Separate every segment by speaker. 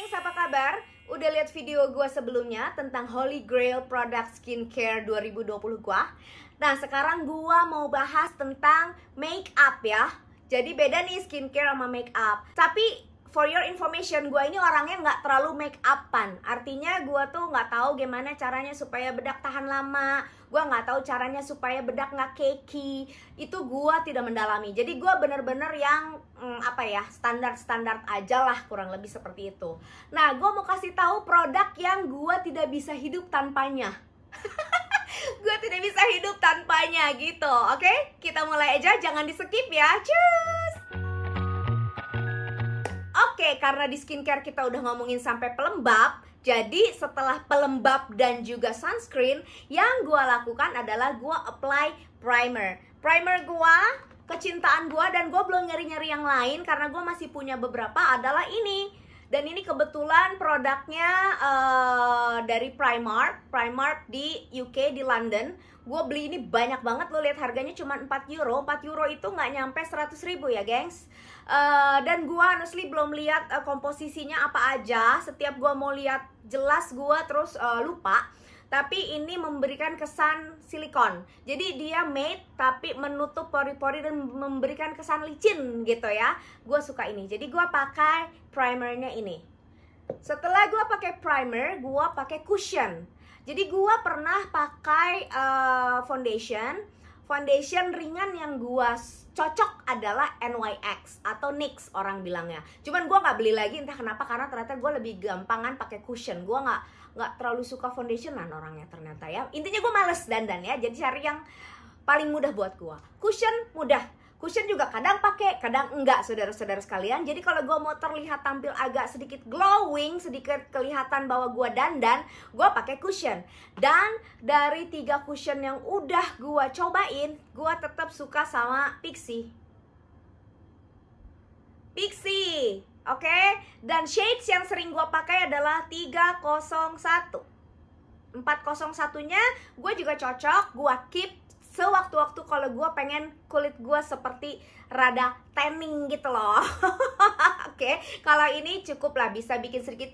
Speaker 1: gengs, apa kabar? Udah lihat video gue sebelumnya tentang Holy Grail Product Skincare 2020 gue? Nah, sekarang gue mau bahas tentang make up ya. Jadi beda nih skincare sama make up. Tapi for your information, gue ini orangnya nggak terlalu make upan. Artinya gue tuh nggak tahu gimana caranya supaya bedak tahan lama. Gue nggak tahu caranya supaya bedak nggak cakey. Itu gue tidak mendalami. Jadi gue bener-bener yang standar-standar aja lah, kurang lebih seperti itu. Nah, gue mau kasih tahu produk yang gue tidak bisa hidup tanpanya. Gue tidak bisa hidup tanpanya gitu. Oke, kita mulai aja, jangan di skip ya. Cus. Oke, karena di skincare kita udah ngomongin sampai pelembab, jadi setelah pelembab dan juga sunscreen, yang gue lakukan adalah gue apply primer. Primer gue, kecintaan gue, dan gue belum nyari-nyari yang lain karena gue masih punya beberapa, adalah ini. Dan ini kebetulan produknya dari Primark di UK, di London. Gue beli ini banyak banget, lo lihat harganya cuma 4 euro. 4 euro itu nggak nyampe 100 ribu ya gengs. Dan gue honestly belum lihat komposisinya apa aja. Setiap gue mau lihat jelas gue terus lupa. Tapi ini memberikan kesan silikon. Jadi dia matte tapi menutup pori-pori dan memberikan kesan licin gitu ya. Gue suka ini. Jadi gue pakai primernya ini. Setelah gue pakai primer, gue pakai cushion. Jadi gue pernah pakai foundation ringan yang gue cocok adalah NYX atau NYX orang bilangnya. Cuman gue nggak beli lagi entah kenapa, karena ternyata gue lebih gampangan pakai cushion. Gue nggak terlalu suka foundationan orangnya ternyata ya. Intinya gue males dandan ya, jadi cari yang paling mudah buat gue. Cushion mudah, cushion juga kadang pakai, kadang enggak, saudara-saudara sekalian. Jadi kalau gue mau terlihat tampil agak sedikit glowing, sedikit kelihatan bahwa gue dandan, gue pakai cushion. Dan dari 3 cushion yang udah gue cobain, gue tetap suka sama Pixi. Oke, dan shades yang sering gue pakai adalah 301. 401-nya gue juga cocok, gue keep sewaktu-waktu kalau gue pengen kulit gue seperti rada tanning gitu loh. Oke, kalau ini cukup lah, bisa bikin sedikit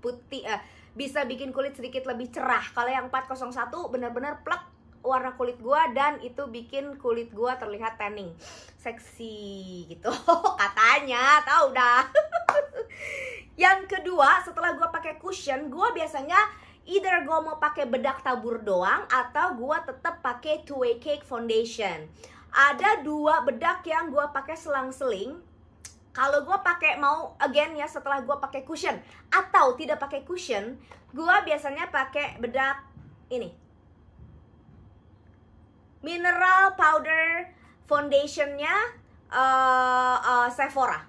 Speaker 1: putih, bisa bikin kulit sedikit lebih cerah. Kalau yang 401 benar-benar plek warna kulit gua, dan itu bikin kulit gua terlihat tanning, seksi gitu katanya, tahu dah. Yang kedua, setelah gua pakai cushion, gua biasanya either gua mau pakai bedak tabur doang atau gua tetap pakai two way cake foundation. Ada 2 bedak yang gua pakai selang-seling. Kalau gue pakai setelah gue pakai cushion atau tidak pakai cushion, gue biasanya pakai bedak ini, mineral powder foundationnya Sephora.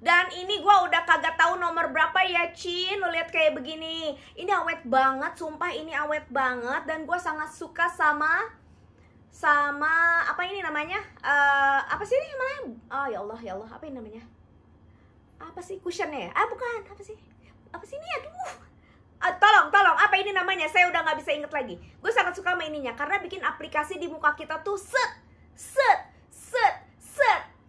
Speaker 1: Dan ini gue udah kagak tahu nomor berapa ya Cin. Lo lihat kayak begini. Ini awet banget, sumpah ini awet banget. Dan gue sangat suka sama apa ini namanya? Apa sih ini namanya? Oh ya Allah, apa ini namanya? Apa sih cushionnya ya? Bukan, apa sih ini? Aduh. Tolong, apa ini namanya? Saya udah nggak bisa inget lagi. Gue sangat suka sama ininya karena bikin aplikasi di muka kita tuh set,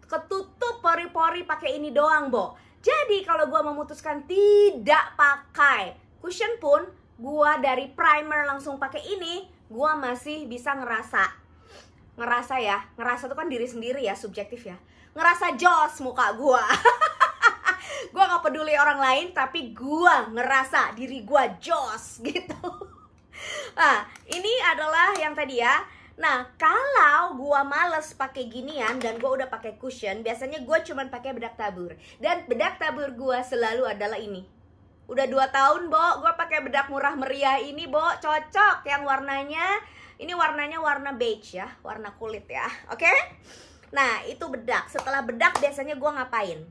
Speaker 1: ketutup pori-pori pakai ini doang, Bo. Jadi kalau gue memutuskan tidak pakai cushion pun, gue dari primer langsung pakai ini, gue masih bisa ngerasa tuh kan diri sendiri ya, subjektif ya. Ngerasa jos muka gue. Gue gak peduli orang lain, tapi gue ngerasa diri gue jos gitu. Nah, ini adalah yang tadi ya. Nah, kalau gue males pakai ginian dan gue udah pakai cushion, biasanya gue cuman pakai bedak tabur. Dan bedak tabur gue selalu adalah ini. Udah 2 tahun, Bo, gue pakai bedak murah meriah ini, Bo. Cocok yang warnanya, ini warnanya warna beige ya, warna kulit ya. Oke? Nah, itu bedak. Setelah bedak biasanya gue ngapain?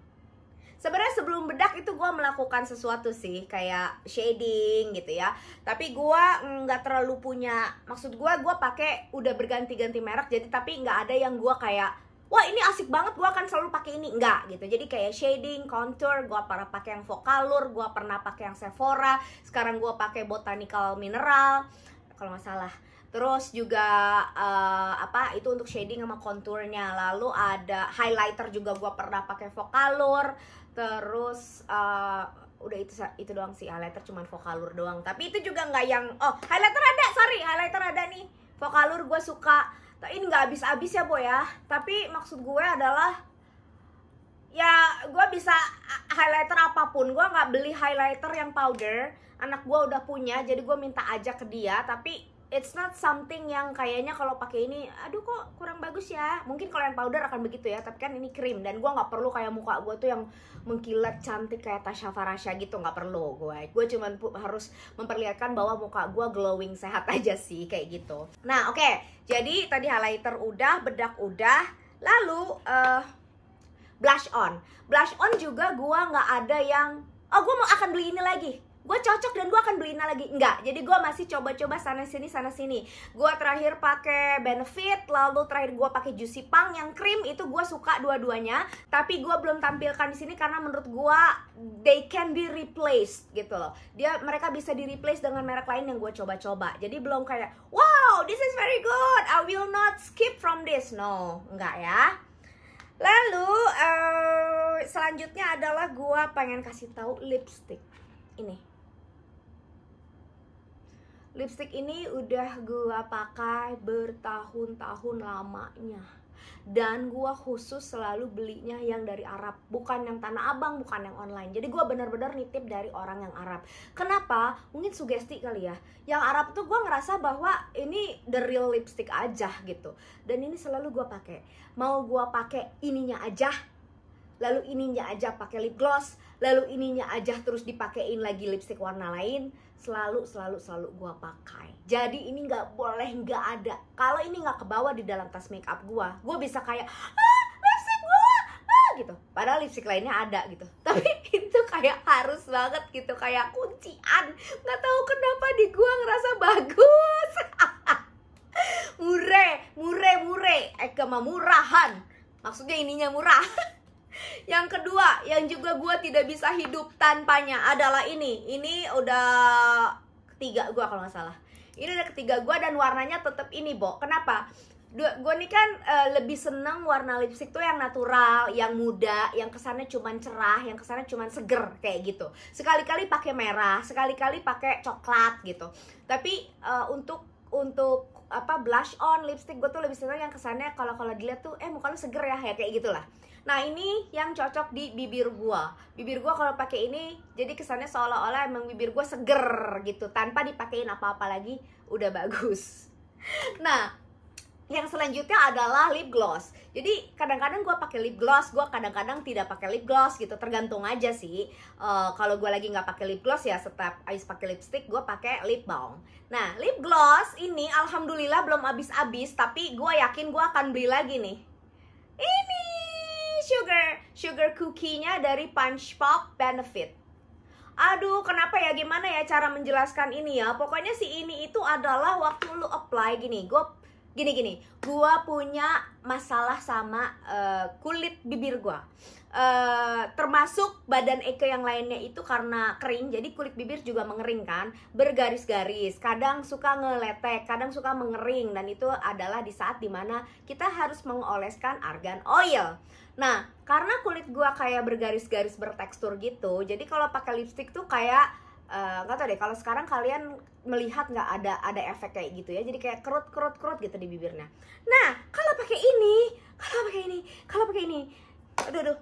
Speaker 1: Sebenarnya sebelum bedak itu gue melakukan sesuatu sih, kayak shading gitu ya. Tapi gue nggak terlalu punya, maksud gue pakai udah berganti-ganti merek. Jadi tapi nggak ada yang gue kayak, wah ini asik banget, gue akan selalu pakai ini, enggak gitu. Jadi kayak shading, contour, gue pernah pakai yang Vocalour, gue pernah pakai yang Sephora. Sekarang gue pakai Botanical Mineral kalau nggak salah. Terus juga itu untuk shading sama konturnya. Lalu ada highlighter juga gue pernah pakai Vocalour. Terus udah itu doang sih, highlighter cuman Vocalour doang. Tapi itu juga nggak yang, highlighter ada nih. Vocalour gue suka. Ini nggak habis-habis ya Boy ya. Tapi maksud gue adalah, ya gue bisa highlighter apapun. Gue nggak beli highlighter yang powder. Anak gue udah punya, jadi gue minta aja ke dia. Tapi it's not something yang kayaknya kalau pakai ini, aduh kok kurang bagus ya. Mungkin kalau yang powder akan begitu ya, tapi kan ini krim. Dan gue nggak perlu kayak muka gue tuh yang mengkilat cantik kayak Tasya Farasya gitu, nggak perlu gue. Gue cuman harus memperlihatkan bahwa muka gue glowing, sehat aja sih, kayak gitu. Nah oke, jadi tadi highlighter udah, bedak udah. Lalu blush on. Blush on juga gue nggak ada yang, gue akan beli ini lagi, gue cocok dan gue akan beli ini lagi. Enggak, jadi gue masih coba-coba sana sini. Gue terakhir pakai Benefit, lalu terakhir gue pakai Juicy Pang yang krim. Itu gue suka dua-duanya, tapi gue belum tampilkan di sini karena menurut gue they can be replaced gitu loh. Mereka bisa di replace dengan merek lain yang gue coba-coba. Jadi belum kayak wow this is very good, I will not skip from this. No, enggak ya. Lalu selanjutnya adalah gue pengen kasih tahu lipstick ini. Lipstick ini udah gue pakai bertahun-tahun lamanya. Dan gue khusus selalu belinya yang dari Arab, bukan yang Tanah Abang, bukan yang online. Jadi gue benar-benar nitip dari orang yang Arab. Kenapa? Mungkin sugesti kali ya. Yang Arab tuh gue ngerasa bahwa ini the real lipstick aja gitu. Dan ini selalu gue pakai. Mau gue pakai ininya aja, lalu ininya aja pakai lip gloss, lalu ininya aja terus dipakein lagi lipstick warna lain, selalu gue pakai. Jadi ini nggak boleh nggak ada. Kalau ini nggak kebawa di dalam tas makeup gue bisa kayak lipstick gue gitu. Padahal lipstick lainnya ada gitu. Tapi itu kayak harus banget gitu, kayak kuncian. Nggak tahu kenapa di gue ngerasa bagus. mure, murahan. Maksudnya ininya murah. Yang kedua, yang juga gue tidak bisa hidup tanpanya adalah ini. Ini udah ketiga gue kalau nggak salah. Ini udah ketiga gue dan warnanya tetap ini, Bo. Kenapa? Gue nih kan lebih seneng warna lipstick tuh yang natural, yang muda, yang kesannya cuman cerah, yang kesannya cuman seger kayak gitu. Sekali-kali pakai merah, sekali-kali pakai coklat gitu. Tapi untuk blush on lipstick gue tuh lebih seneng yang kesannya kalau dilihat tuh muka lu seger ya kayak gitulah. Nah ini yang cocok di bibir gua. Bibir gua kalau pakai ini jadi kesannya seolah-olah emang bibir gua seger gitu, tanpa dipakein apa-apa lagi, udah bagus. Nah, yang selanjutnya adalah lip gloss. Jadi kadang-kadang gue pakai lip gloss, gue kadang-kadang tidak pakai lip gloss gitu, tergantung aja sih. Kalau gue lagi nggak pakai lip gloss ya setiap habis pakai lipstick gue pakai lip balm. Nah lip gloss ini alhamdulillah belum habis-habis, tapi gue yakin gue akan beli lagi nih. Ini sugar cookie-nya dari Punch Pop Benefit. Aduh, kenapa ya, gimana ya cara menjelaskan ini ya. Pokoknya si ini itu adalah waktu lu apply gini, gue punya masalah sama kulit bibir gue, termasuk badan Eke yang lainnya itu karena kering, jadi kulit bibir juga mengering kan, bergaris-garis, kadang suka ngeletek, kadang suka mengering, dan itu adalah di saat dimana kita harus mengoleskan argan oil. Nah, karena kulit gue kayak bergaris-garis bertekstur gitu, jadi kalau pakai lipstick tuh kayak nggak tau deh, kalau sekarang kalian melihat nggak ada efek kayak gitu ya, jadi kayak kerut gitu di bibirnya. Nah kalau pakai ini, aduh,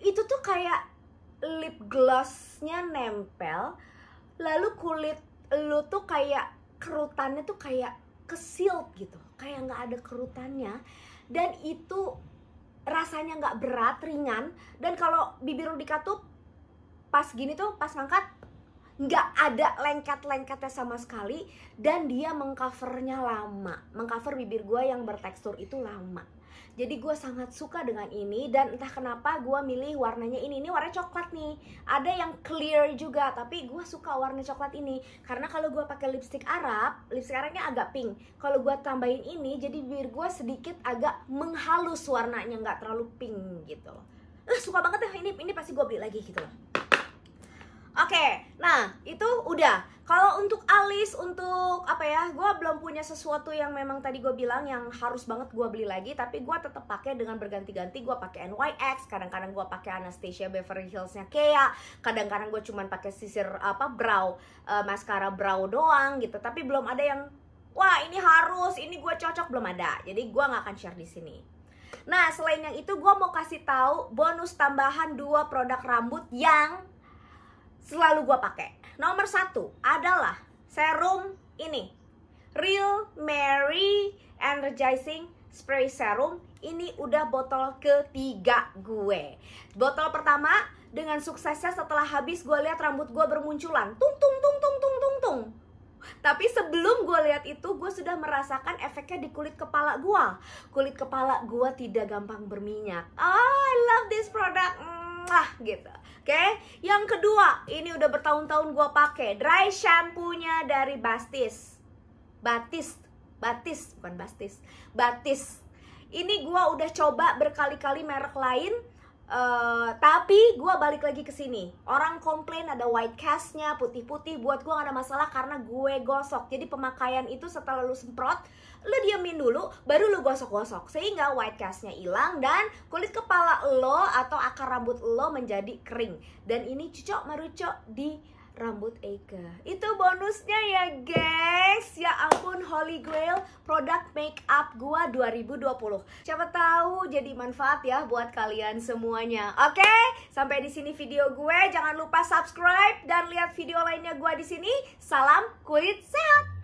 Speaker 1: itu tuh kayak lip glossnya nempel, lalu kulit lu tuh kayak kerutannya tuh kayak kesilt gitu, kayak nggak ada kerutannya, dan itu rasanya nggak berat, ringan, dan kalau bibir lu dikatup pas gini tuh, pas ngangkat nggak ada lengket-lengketnya sama sekali, dan dia mengcovernya lama, mengcover bibir gue yang bertekstur itu lama. Jadi gue sangat suka dengan ini, dan entah kenapa gue milih warnanya ini warna coklat nih. Ada yang clear juga, tapi gue suka warna coklat ini karena kalau gue pakai lipstick Arabnya agak pink. Kalau gue tambahin ini, jadi bibir gue sedikit agak menghalus warnanya, nggak terlalu pink gitu. Suka banget ya ini pasti gue beli lagi gitu loh. Oke, nah itu udah. Kalau untuk alis, untuk apa ya, gue belum punya sesuatu yang memang tadi gue bilang yang harus banget gue beli lagi. Tapi gue tetap pakai dengan berganti-ganti. Gue pakai NYX, kadang-kadang gue pakai Anastasia Beverly Hills-nya Kea, kadang-kadang gue cuman pakai sisir brow, maskara brow doang gitu. Tapi belum ada yang wah ini harus, ini gue cocok, belum ada. Jadi gue nggak akan share di sini. Nah selain yang itu, gue mau kasih tahu bonus tambahan 2 produk rambut yang selalu gue pakai. Nomor 1 adalah serum ini, Real Mary Energizing Spray Serum. Ini udah botol ketiga gue. Botol pertama dengan suksesnya setelah habis gue lihat rambut gue bermunculan, tung tung tung tung tung tung tung. Tapi sebelum gue lihat itu, gue sudah merasakan efeknya di kulit kepala gue. Kulit kepala gue tidak gampang berminyak. I love this product. Gitu. Oke, yang kedua, ini udah bertahun-tahun gue pakai dry shampoo-nya dari Batis. Ini gue udah coba berkali-kali merek lain, tapi gue balik lagi ke sini. Orang komplain ada white cast-nya, putih-putih. Buat gue gak ada masalah karena gue gosok. Jadi pemakaian itu setelah lu semprot, lu diemin dulu, baru lu gosok-gosok, sehingga white cast-nya hilang dan kulit kepala lo atau akar rambut lo menjadi kering. Dan ini cocok merucuk di rambut Eike. Itu bonusnya ya guys. Ya ampun, Holy Grail produk make up gua 2020. Siapa tahu jadi manfaat ya buat kalian semuanya. Oke, sampai di sini video gue. Jangan lupa subscribe dan lihat video lainnya gua di sini. Salam kulit sehat.